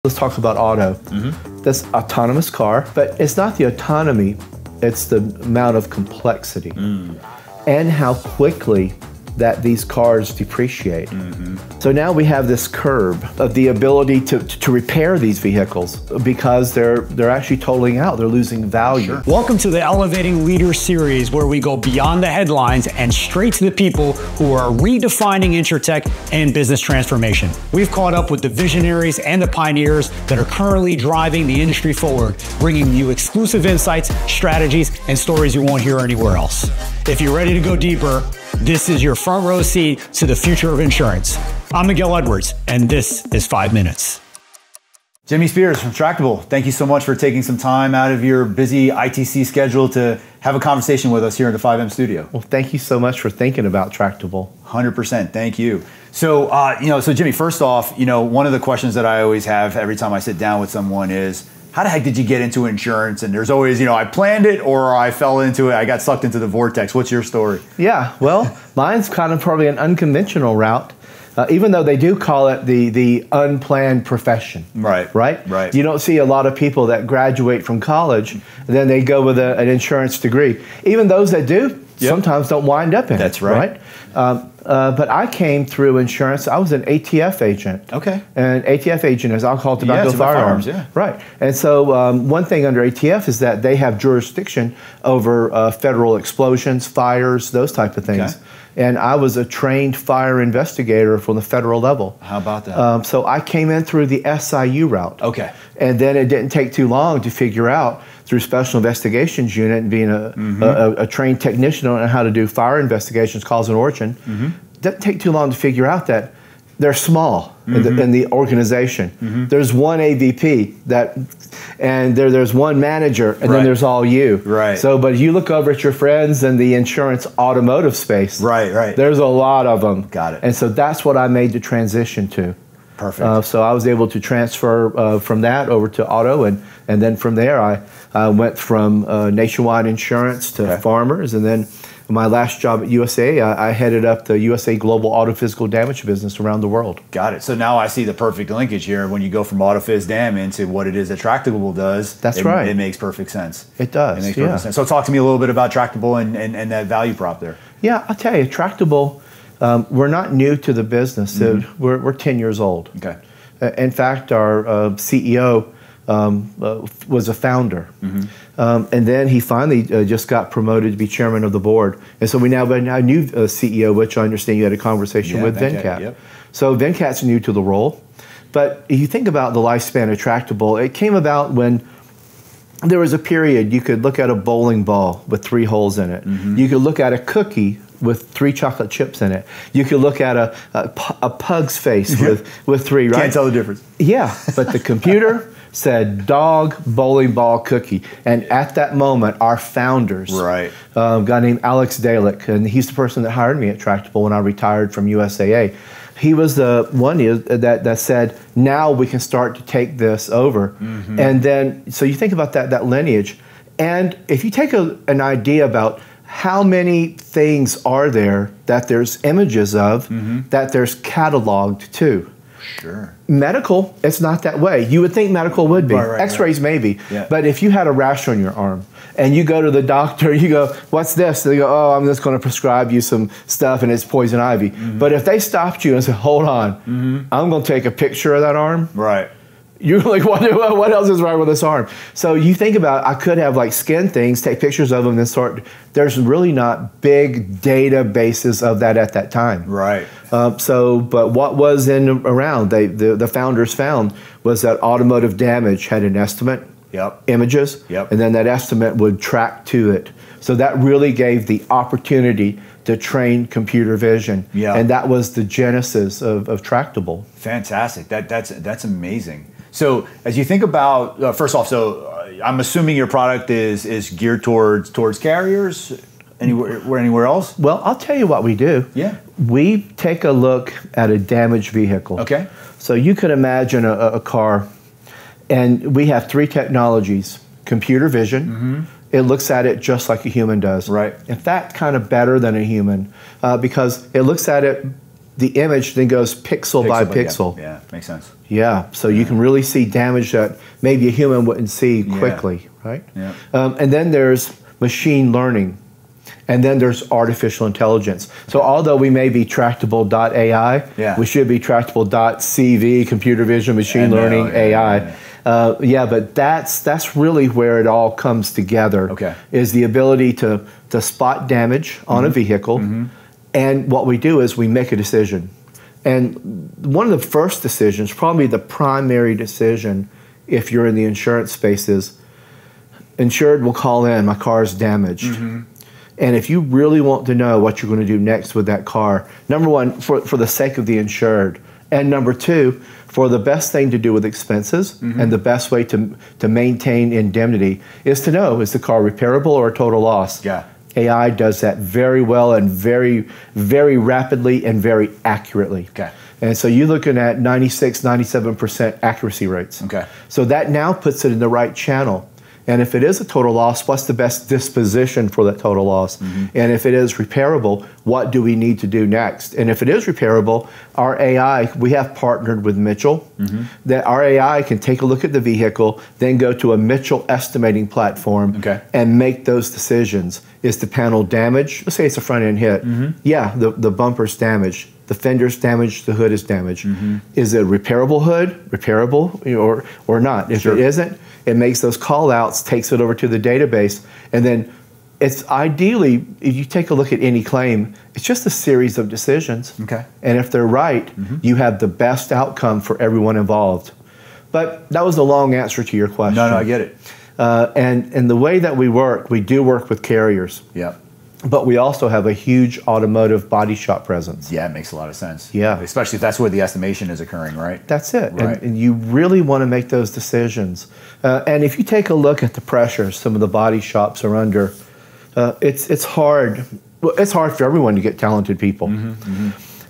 Let's talk about auto. This autonomous car, but it's not the autonomy, it's the amount of complexity and how quickly that these cars depreciate. So now we have this curb of the ability to repair these vehicles because they're actually totaling out, they're losing value. Sure. Welcome to the Elevating Leaders series, where we go beyond the headlines and straight to the people who are redefining insurtech and business transformation. We've caught up with the visionaries and the pioneers that are currently driving the industry forward, bringing you exclusive insights, strategies, and stories you won't hear anywhere else. If you're ready to go deeper, this is your front row seat to the future of insurance. I'm Miguel Edwards, and this is 5 Minutes. Jimmy Spears from Tractable, thank you so much for taking some time out of your busy ITC schedule to have a conversation with us here in the 5M studio. Well, thank you so much for thinking about Tractable. 100%, thank you. So, so Jimmy, first off, one of the questions that I always have every time I sit down with someone is, how the heck did you get into insurance? And there's always, I planned it or I fell into it, I got sucked into the vortex. What's your story? Yeah, well, mine's kind of probably an unconventional route, even though they do call it the unplanned profession. Right. You don't see a lot of people that graduate from college, and then they go with an insurance degree. Even those that do, sometimes don't wind up in it. That's right. But I came through insurance. I was an ATF agent. Okay. And ATF agent is alcohol, tobacco, firearms. Yeah. Right. And so one thing under ATF is that they have jurisdiction over federal explosions, fires, those type of things. Okay. And I was a trained fire investigator from the federal level. How about that? So I came in through the SIU route. Okay. And then it didn't take too long to figure out through Special Investigations Unit and being a trained technician on how to do fire investigations, cause and origin. Didn't take too long to figure out that they're small in the organization. There's one AVP and there's one manager, and then there's all you. Right. So, but you look over at your friends in the insurance automotive space. Right. There's a lot of them. Got it. And so that's what I made the transition to. Perfect. So I was able to transfer from that over to auto, and then from there I went from nationwide insurance to farmers, and then my last job at USAA, I headed up the USAA Global Auto Physical Damage business around the world. Got it. So now I see the perfect linkage here when you go from auto phys dam into what it is that Tractable does. That's right. It makes perfect sense. It does. It makes perfect sense. So talk to me a little bit about Tractable and that value prop there. Yeah, I'll tell you, Tractable, we're not new to the business. We're 10 years old. Okay. In fact, our CEO was a founder. And then he finally just got promoted to be chairman of the board. And so we now have a new CEO, which I understand you had a conversation with Venkat. Yep. So Venkat's new to the role. But if you think about the lifespan of Tractable, it came about when there was a period you could look at a bowling ball with 3 holes in it. You could look at a cookie with 3 chocolate chips in it. You could look at a pug's face with 3, right? Can't tell the difference. Yeah, but the computer said dog, bowling ball, cookie. And at that moment, our founders, a guy named Alex Dalek, and he's the person that hired me at Tractable when I retired from USAA. He was the one that said, now we can start to take this over. And then, so you think about that lineage. And if you take an idea about how many things are there that there's images of, that there's cataloged too. Sure. Medical, it's not that way. You would think medical would be. X-rays maybe. Yeah. But if you had a rash on your arm and you go to the doctor, you go, what's this? They go, oh, I'm just going to prescribe you some stuff and it's poison ivy. But if they stopped you and said, hold on, I'm going to take a picture of that arm. You're like, what else is wrong with this arm? So you think about, I could have like skin things, take pictures of them and sort. There's really not big databases of that at that time. But what was around, the founders found was that automotive damage had an estimate, images, and then that estimate would track to it. So that really gave the opportunity to train computer vision. And that was the genesis of Tractable. Fantastic. That's amazing. So as you think about, first off, I'm assuming your product is geared towards carriers, anywhere else? Well, I'll tell you what we do. We take a look at a damaged vehicle. Okay. So you could imagine a car, and we have 3 technologies. Computer vision, it looks at it just like a human does. In fact, kind of better than a human, because it looks at it the image then goes pixel by pixel. Yeah, makes sense. Yeah, so you can really see damage that maybe a human wouldn't see quickly, right? Yeah. And then there's machine learning, and then there's artificial intelligence. So although we may be tractable.ai, we should be tractable.cv, computer vision, machine learning, AI. But that's really where it all comes together. Is the ability to spot damage on a vehicle, and what we do is we make a decision. And one of the first decisions, probably the primary decision, if you're in the insurance space, is insured will call in, my car's damaged. And if you really want to know what you're going to do next with that car, number one, for the sake of the insured, and number two, for the best thing to do with expenses and the best way to maintain indemnity is to know, is the car repairable or a total loss? AI does that very well and very, very rapidly and very accurately. And so you're looking at 96, 97% accuracy rates. So that now puts it in the right channel. And if it is a total loss, what's the best disposition for that total loss? And if it is repairable, what do we need to do next? And if it is repairable, our AI, we have partnered with Mitchell, that our AI can take a look at the vehicle, then go to a Mitchell estimating platform and make those decisions. Is the panel damaged? Let's say it's a front end hit. Yeah, the bumper's damaged. The fender's damaged, the hood is damaged. Is it a repairable hood, repairable, or not? If it isn't, it makes those call outs, takes it over to the database, and then it's ideally, if you take a look at any claim, it's just a series of decisions. And if they're right, you have the best outcome for everyone involved. But that was a long answer to your question. No, I get it. And the way that we do work with carriers. But we also have a huge automotive body shop presence. Yeah, it makes a lot of sense. Yeah. Especially if that's where the estimation is occurring, right? That's it. And you really want to make those decisions. And if you take a look at the pressure some of the body shops are under, it's hard. Well, it's hard for everyone to get talented people.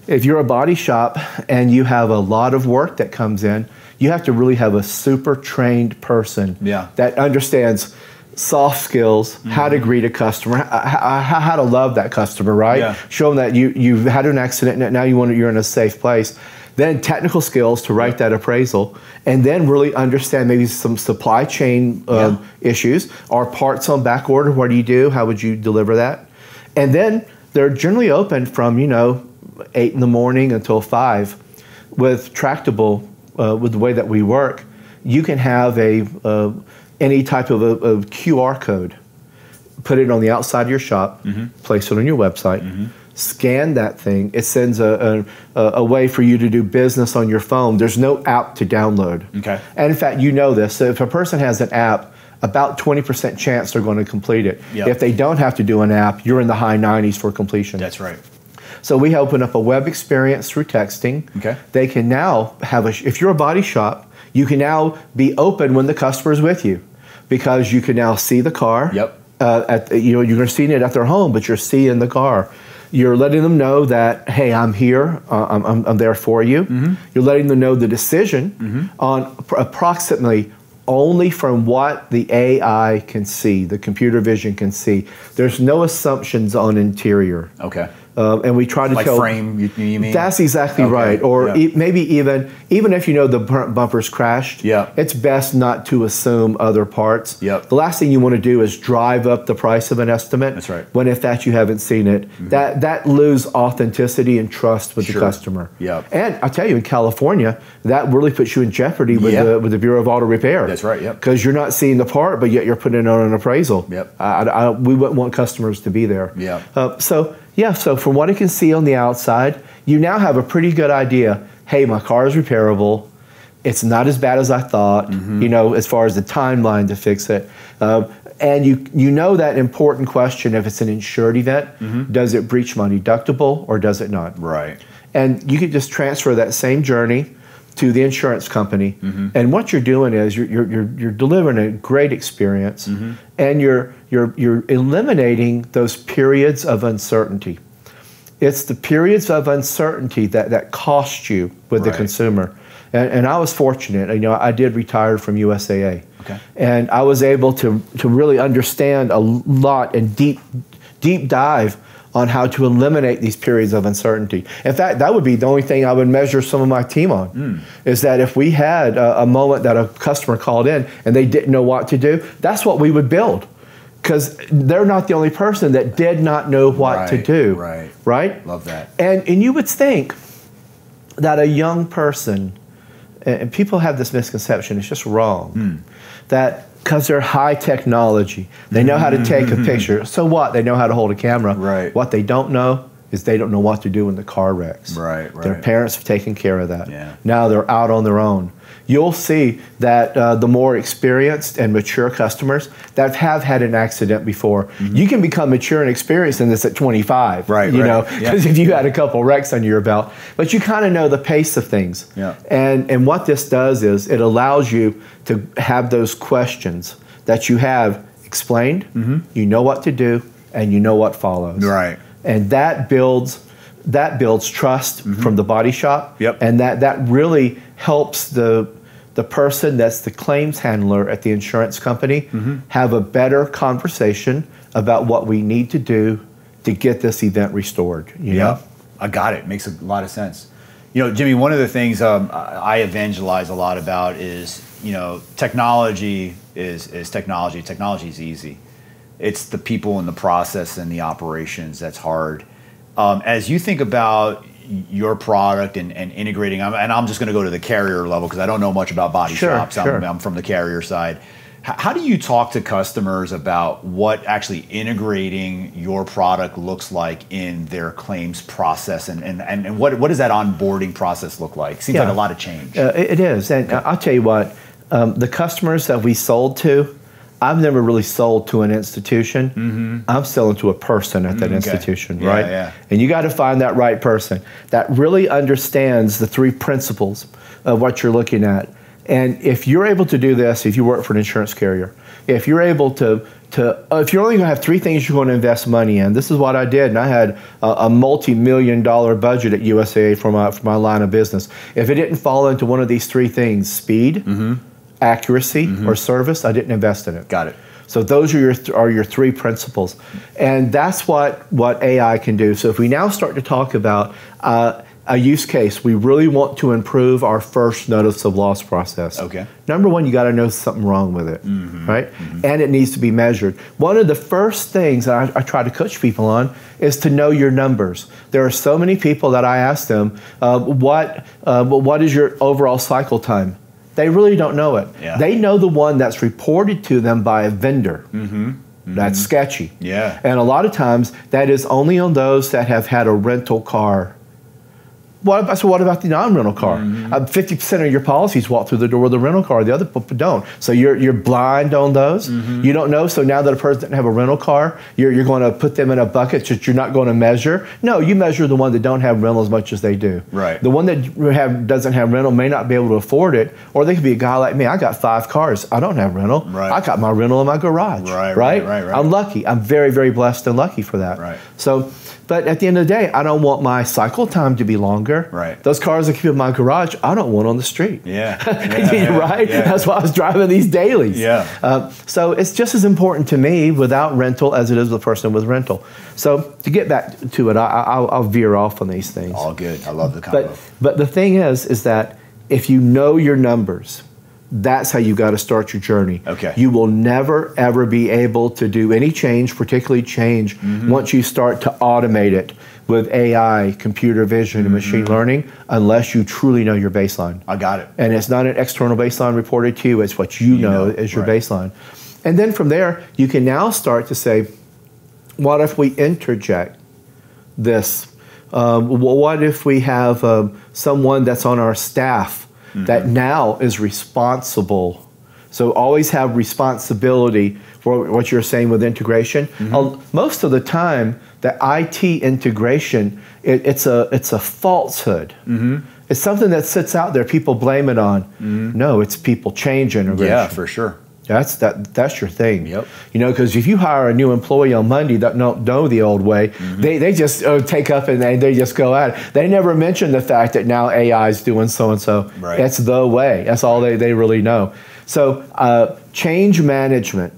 If you're a body shop and you have a lot of work that comes in, you have to really have a super trained person that understands soft skills, how to greet a customer, how to love that customer, right? Show them that you've had an accident and now you're in a safe place. Then technical skills to write that appraisal, and then really understand maybe some supply chain issues. Are parts on back order? What do you do? How would you deliver that? And then they're generally open from 8 in the morning until 5. With Tractable, with the way that we work, you can have any type of a QR code, put it on the outside of your shop, place it on your website, scan that thing. It sends a way for you to do business on your phone. There's no app to download. And in fact, you know this. So if a person has an app, about 20% chance they're going to complete it. If they don't have to do an app, you're in the high 90s for completion. That's right. So we open up a web experience through texting. They can now have if you're a body shop, you can now be open when the customer is with you, because you can now see the car. You're going to see it at their home, but you're seeing the car. You're letting them know that, hey, I'm here. I'm there for you. You're letting them know the decision on approximately only from what the AI can see, the computer vision can see. There's no assumptions on interior. And we try to like tell frame. You mean? That's exactly right. Or maybe even if you know the bumper's crashed, it's best not to assume other parts. The last thing you want to do is drive up the price of an estimate. That's right. When in fact you haven't seen it, that lose authenticity and trust with the customer. And I tell you, in California, that really puts you in jeopardy with the Bureau of Auto Repair. That's right. Because you're not seeing the part, but yet you're putting it on an appraisal. We wouldn't want customers to be there. So from what I can see on the outside, you now have a pretty good idea. Hey, my car is repairable. It's not as bad as I thought, as far as the timeline to fix it. And you know that important question, if it's an insured event, does it breach my deductible or does it not? And you could just transfer that same journey to the insurance company. And what you're doing is you're delivering a great experience, and you're eliminating those periods of uncertainty. It's the periods of uncertainty that cost you with the consumer. And I was fortunate. I did retire from USAA, and I was able to really understand a lot and deep dive on how to eliminate these periods of uncertainty. In fact, that would be the only thing I would measure some of my team on, is that if we had a moment that a customer called in and they didn't know what to do, that's what we would build. Because they're not the only person that did not know what to do. Right? Love that. And you would think that a young person, and people have this misconception, it's just wrong, that because they're high technology, they know how to take a picture. So what? They know how to hold a camera. What they don't know is they don't know what to do when the car wrecks. Their parents have taken care of that. Now they're out on their own. You'll see that the more experienced and mature customers that have had an accident before, you can become mature and experienced in this at 25, you know, because if you had a couple wrecks under your belt, but you kind of know the pace of things. And what this does is it allows you to have those questions that you have explained, you know what to do, and you know what follows. And that builds trust from the body shop, and that really helps the person that's the claims handler at the insurance company have a better conversation about what we need to do to get this event restored. You know? I got it. Makes a lot of sense. You know, Jimmy, one of the things I evangelize a lot about is, you know, technology is technology. Technology is easy. It's the people and the process and the operations that's hard. As you think about your product and integrating, and I'm just going to go to the carrier level because I don't know much about body shops. I'm from the carrier side. How do you talk to customers about what actually integrating your product looks like in their claims process, and what does that onboarding process look like? Seems like a lot of change. It is, and I'll tell you what, the customers that we sold to, I've never really sold to an institution. I'm selling to a person at that institution, right? And you got to find that right person that really understands the three principles of what you're looking at. And if you're able to do this, if you work for an insurance carrier, if you're able to if you're only going to have three things you're going to invest money in, this is what I did, and I had a multi-million-dollar budget at USAA for my line of business. If it didn't fall into one of these three things, speed, accuracy, or service, I didn't invest in it. Got it. So those are your three principles, and that's what AI can do. So if we now start to talk about a use case, we really want to improve our first notice of loss process. Number one, you got to know something wrong with it, right? And it needs to be measured. One of the first things that I try to coach people on is to know your numbers. There are so many people that I ask them, what is your overall cycle time? They really don't know it. They know the one that's reported to them by a vendor. That's sketchy. And a lot of times that is only on those that have had a rental car. So what about the non-rental car? 50% of your policies walk through the door with a rental car. The other people don't. So you're blind on those. You don't know. So now that a person doesn't have a rental car, you're going to put them in a bucket that you're not going to measure. No, you measure the one that don't have rental as much as they do. The one that doesn't have rental may not be able to afford it, or they could be a guy like me. I got 5 cars. I don't have rental. I got my rental in my garage. I'm lucky. I'm very, very blessed and lucky for that. So. But at the end of the day, I don't want my cycle time to be longer. Those cars that keep in my garage, I don't want on the street. That's why I was driving these dailies. So it's just as important to me without rental as it is with a person with rental. So to get back to it, I'll veer off on these things. All good. I love the combo. But the thing is that if you know your numbers, that's how you got to start your journey. You will never, ever be able to do any change, particularly change, once you start to automate it with AI, computer vision, and machine learning, unless you truly know your baseline. I got it. And it's not an external baseline reported to you, it's what you know is your baseline. And then from there, you can now start to say, what if we interject this? What if we have someone that's on our staff that now is responsible? So always have responsibility for what you're saying with integration. Most of the time, the IT integration, it's a falsehood. It's something that sits out there. People blame it on. No, it's people change integration. Yeah, for sure. That's your thing. You know, because if you hire a new employee on Monday that don't know the old way, they just take up and they just go at it. They never mention the fact that now AI is doing so and so. That's the way. That's all they really know. So change management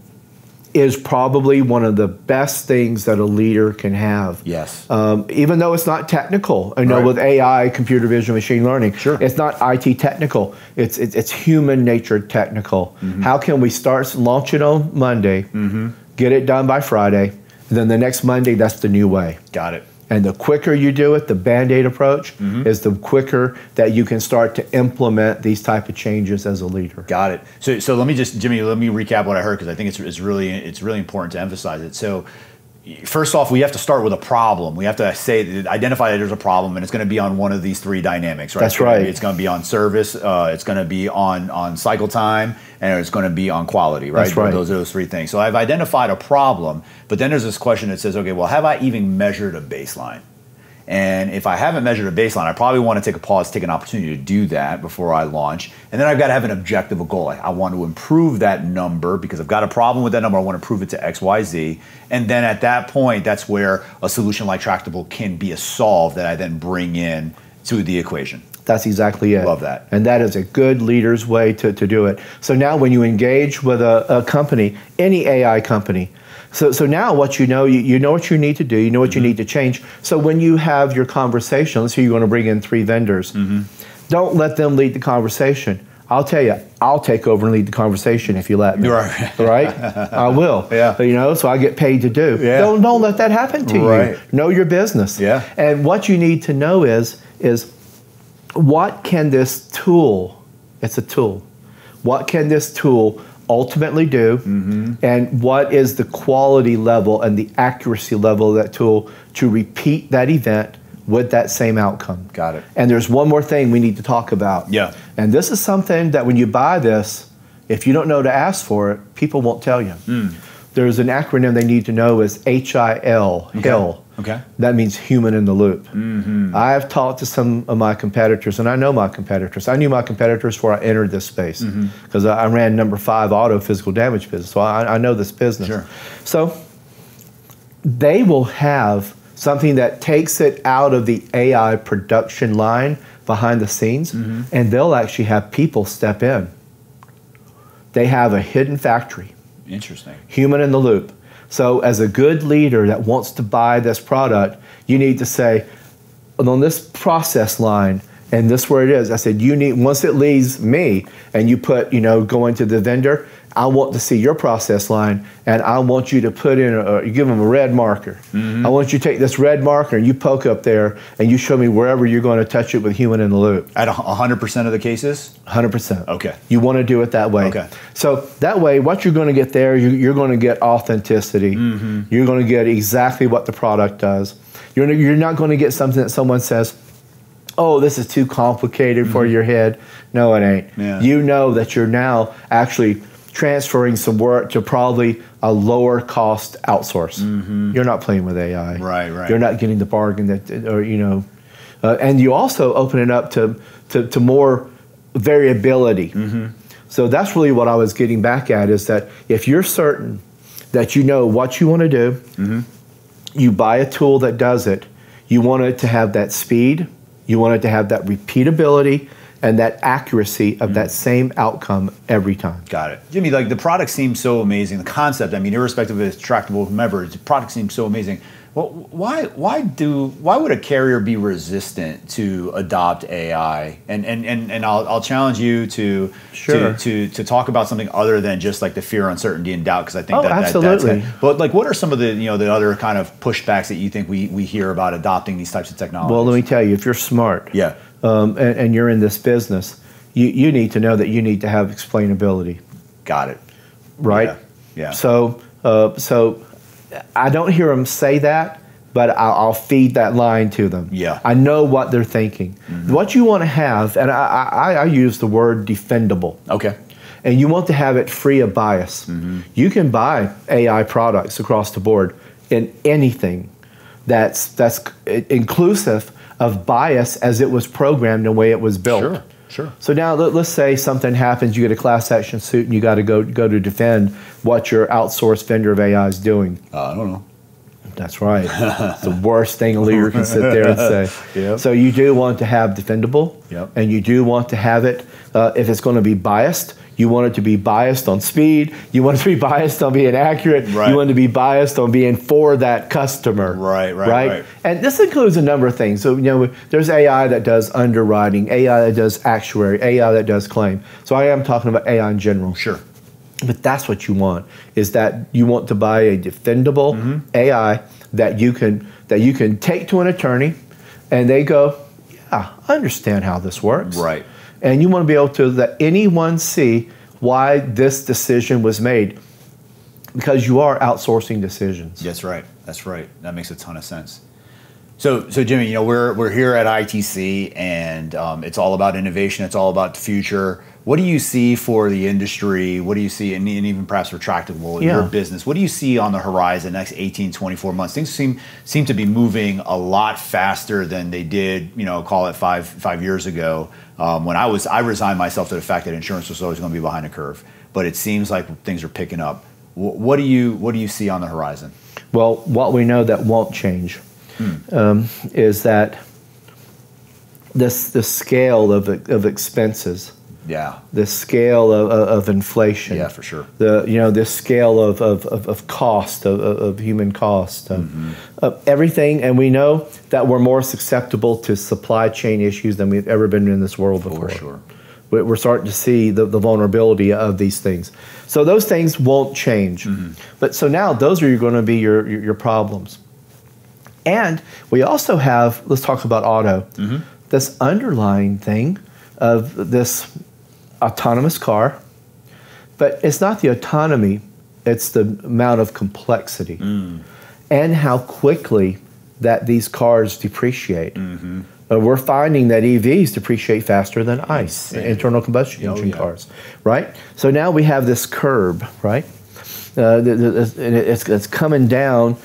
is probably one of the best things that a leader can have. Yes. Even though it's not technical, I know Right. with AI, computer vision, machine learning, Sure. it's not IT technical. It's human nature technical. How can we start launch it on Monday, get it done by Friday, and then the next Monday, that's the new way. Got it. And the quicker you do it, the Band-Aid approach, is the quicker that you can start to implement these type of changes as a leader. Got it. So let me just, Jimmy, let me recap what I heard, because I think it's really important to emphasize it. So first off, we have to start with a problem. We have to identify that there's a problem, and it's going to be on one of these three dynamics, right? That's right. It's going to be on service, it's going to be on cycle time, and it's going to be on quality, right? That's right. Those are those three things. So I've identified a problem, but then there's this question that says, okay, well, have I even measured a baseline? And if I haven't measured a baseline, I probably want to take a pause, take an opportunity to do that before I launch. And then I've got to have an objective, a goal. I want to improve that number because I've got a problem with that number. I want to improve it to X, Y, Z. And then at that point, that's where a solution like Tractable can be a solve that I then bring in to the equation. That's exactly it. Love that. And that is a good leader's way to do it. So now when you engage with a company, any AI company, so now what you know what you need to do, you know what you need to change. So when you have your conversation, let's say you're going to bring in 3 vendors, don't let them lead the conversation. I'll tell you, I'll take over and lead the conversation if you let me. Right. Right? I will. Yeah. You know, so I get paid to do. Yeah. Don't let that happen to Right. you. Know your business. Yeah. And what you need to know is what can this tool, it's a tool, what can this tool ultimately do, and what is the quality level and the accuracy level of that tool to repeat that event with that same outcome. Got it. And there's one more thing we need to talk about. Yeah. And this is something that when you buy this, if you don't know to ask for it, people won't tell you. There's an acronym they need to know is HIL, HIL. Okay. That means human in the loop. I have talked to some of my competitors, and I know my competitors. I knew my competitors before I entered this space because I ran number 5 auto physical damage business, so I know this business. Sure. So they will have something that takes it out of the AI production line behind the scenes, and they'll actually have people step in. They have a hidden factory. Interesting. Human in the loop. So as a good leader that wants to buy this product, you need to say, on this process line, and this where it is, I said, you need, once it leaves me, and you put, going to the vendor, I want to see your process line, and I want you to put in, you give them a red marker. I want you to take this red marker, and you poke up there, and you show me wherever you're going to touch it with human in the loop. At 100% of the cases? 100%. Okay. You want to do it that way. Okay. So that way, what you're going to get there, you're going to get authenticity. You're going to get exactly what the product does. You're not going to get something that someone says, oh, this is too complicated for your head. No, it ain't. Yeah. You know that you're now actually transferring some work to probably a lower cost outsource. You're not playing with AI. Right. You're not getting the bargain that, and you also open it up to more variability. So that's really what I was getting back at, is that if you're certain that you know what you want to do, you buy a tool that does it, you want it to have that speed, you want it to have that repeatability, and that accuracy of that same outcome every time. Got it. Jimmy, like the product seems so amazing. The concept, I mean, irrespective if it's Tractable, whomever, the product seems so amazing. Well, why would a carrier be resistant to adopt AI? And I'll challenge you to talk about something other than just like the fear, uncertainty, and doubt, because I think absolutely. That's but like, what are some of the the other kind of pushbacks that you think we hear about adopting these types of technologies? Well, let me tell you, if you're smart, and you're in this business, you need to know that you need to have explainability. Got it. Right? Yeah. So I don't hear them say that, but I'll feed that line to them. Yeah. I know what they're thinking. What you want to have, and I use the word defendable. Okay. And you want to have it free of bias. You can buy AI products across the board in anything that's inclusive of bias as it was programmed, the way it was built. Sure. So now let's say something happens, you get a class action suit, and you got to go to defend what your outsourced vendor of AI is doing. I don't know. That's right. It's the worst thing a leader can sit there and say. Yep. So you do want to have defendable, Yep. and you do want to have it, if it's going to be biased, You want it to be biased on speed. You want it to be biased on being accurate. Right. You want it to be biased on being for that customer. Right. And this includes a number of things. So, there's AI that does underwriting, AI that does actuary, AI that does claim. So I am talking about AI in general. Sure. But that's what you want, is that you want to buy a defendable AI that you can take to an attorney and they go, yeah, I understand how this works. Right. And you want to be able to let anyone see why this decision was made, because you are outsourcing decisions. That's right. That makes a ton of sense. So Jimmy, we're here at ITC, and it's all about innovation. It's all about the future. What do you see for the industry? What do you see, and even perhaps for Tractable, your business? What do you see on the horizon next 18, 24 months? Things seem to be moving a lot faster than they did, call it five years ago. When I resigned myself to the fact that insurance was always going to be behind the curve, but it seems like things are picking up. What do you see on the horizon? Well, what we know that won't change is that the scale of expenses. Yeah. The scale of inflation. Yeah, for sure. The scale of cost, of human cost, of everything. And we know that we're more susceptible to supply chain issues than we've ever been in this world before. For sure. We're starting to see the vulnerability of these things. So those things won't change. But so now those are going to be your problems. And we also have, let's talk about auto, this underlying thing of this autonomous car, but it's not the autonomy, it's the amount of complexity and how quickly that these cars depreciate. We're finding that EVs depreciate faster than ICE, internal combustion engine cars, right? So now we have this curb, right? It's coming down,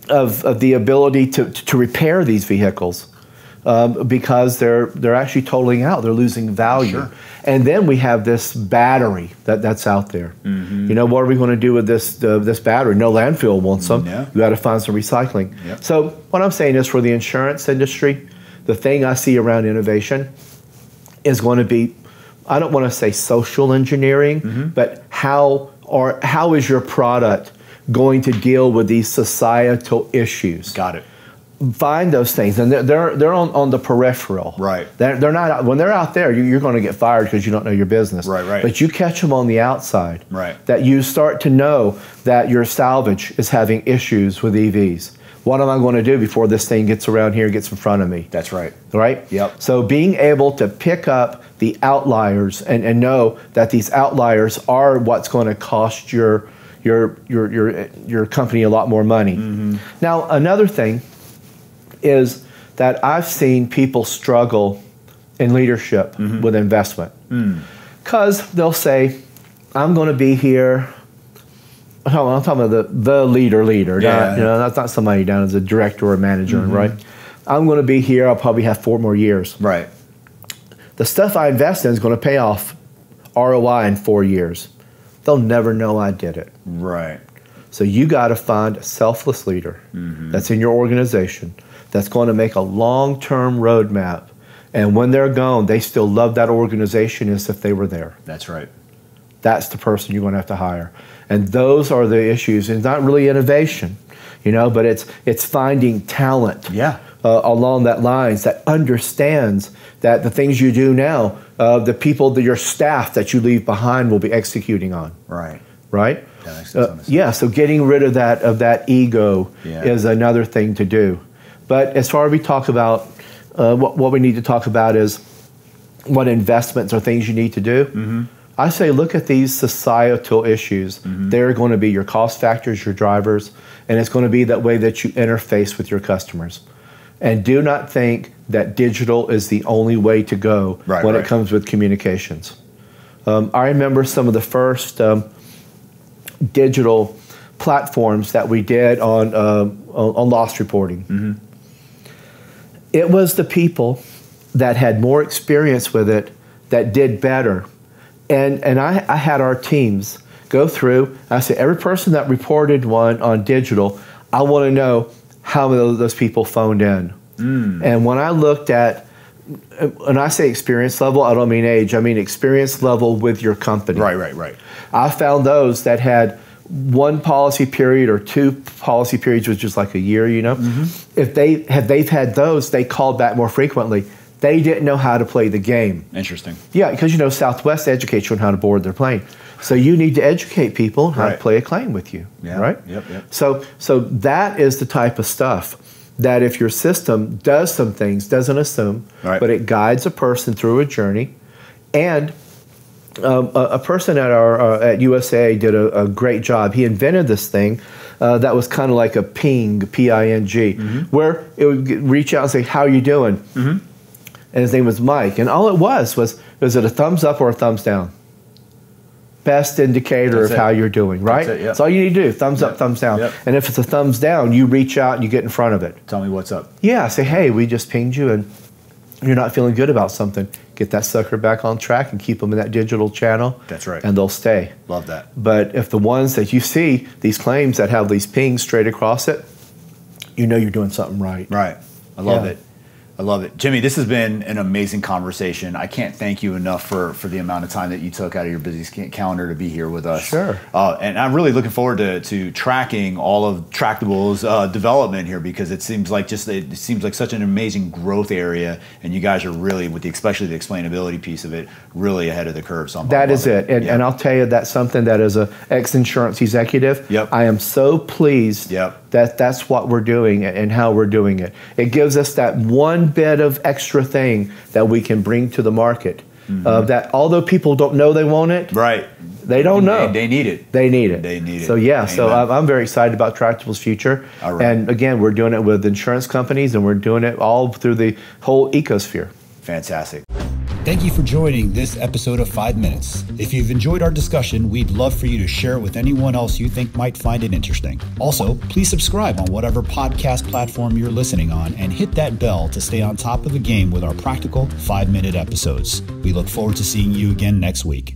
of the ability to repair these vehicles. Because they're actually totaling out, they're losing value. Sure. And then we have this battery that's out there. What are we going to do with this battery? No landfill wants them. Yeah. We got to find some recycling. Yep. So what I'm saying is, for the insurance industry, the thing I see around innovation is going to be, I don't want to say social engineering, but how is your product going to deal with these societal issues? Got it. Find those things, and they're on the peripheral. Right. They're not, when they're out there, you're going to get fired because you don't know your business. Right. But you catch them on the outside. Right. That you start to know that your salvage is having issues with EVs. What am I going to do before this thing gets around here and gets in front of me? That's right. Right. Yep. So being able to pick up the outliers and know that these outliers are what's going to cost your company a lot more money. Now, another thing is that I've seen people struggle in leadership with investment. Because they'll say, I'm going to be here. I'm talking about the leader, that's not somebody down as a director or a manager, right? I'm going to be here, I'll probably have 4 more years. Right. The stuff I invest in is going to pay off ROI in 4 years. They'll never know I did it. Right. So you got to find a selfless leader that's in your organization that's going to make a long-term roadmap. And when they're gone, they still love that organization as if they were there. That's right. That's the person you're going to have to hire. And those are the issues. And it's not really innovation, but it's finding talent along that lines that understands that the things you do now, the people, your staff that you leave behind will be executing on. Right. Right? That makes a ton of sense. So getting rid of that ego is another thing to do. But as far as we talk about, what we need to talk about is what investments or things you need to do. I say look at these societal issues. They're going to be your cost factors, your drivers, and it's going to be that way that you interface with your customers. And do not think that digital is the only way to go when it comes with communications. I remember some of the first digital platforms that we did on loss reporting. It was the people that had more experience with it that did better. And I had our teams go through. I said, every person that reported one on digital, I want to know how many of those people phoned in. And when I looked at when I say experience level, I don't mean age. I mean experience level with your company. Right. I found those that had one policy period or two policy periods, which is like a year, you know. If they've had those, they called back more frequently. They didn't know how to play the game. Interesting. Yeah, because, you know, Southwest educates you on how to board their plane. So you need to educate people on how to play a claim with you, right? Yep. So that is the type of stuff that if your system does some things, doesn't assume, but it guides a person through a journey. And a person at at USAA did a great job. He invented this thing that was kind of like a ping, P-I-N-G, where it would reach out and say, "How you doing?" And his name was Mike. And all it was it a thumbs up or a thumbs down? Best indicator of how you're doing, right? That's all you need to do, thumbs up, thumbs down. And if it's a thumbs down, you reach out and you get in front of it. Tell me what's up. Yeah, say, "Hey, we just pinged you and you're not feeling good about something." Get that sucker back on track and keep them in that digital channel. That's right. And they'll stay. Love that. But if the ones that you see, these claims that have these pings straight across it, you know you're doing something right. Right. I love it. I love it. Jimmy, this has been an amazing conversation. I can't thank you enough for the amount of time that you took out of your busy calendar to be here with us. Sure. And I'm really looking forward to tracking all of Tractable's development here, because it seems like such an amazing growth area, and you guys are really, especially the explainability piece of it, really ahead of the curve. So that is it. And I'll tell you, that's something that as an ex-insurance executive, I am so pleased that that's what we're doing and how we're doing it. It gives us that one bit of extra thing that we can bring to the market. That although people don't know they want it, they don't know. They need it. They need it. They need it. So so I'm very excited about Tractable's future. All right. And again, we're doing it with insurance companies, and we're doing it all through the whole ecosphere. Fantastic. Thank you for joining this episode of 5 Minutes. If you've enjoyed our discussion, we'd love for you to share it with anyone else you think might find it interesting. Also, please subscribe on whatever podcast platform you're listening on and hit that bell to stay on top of the game with our practical 5-minute episodes. We look forward to seeing you again next week.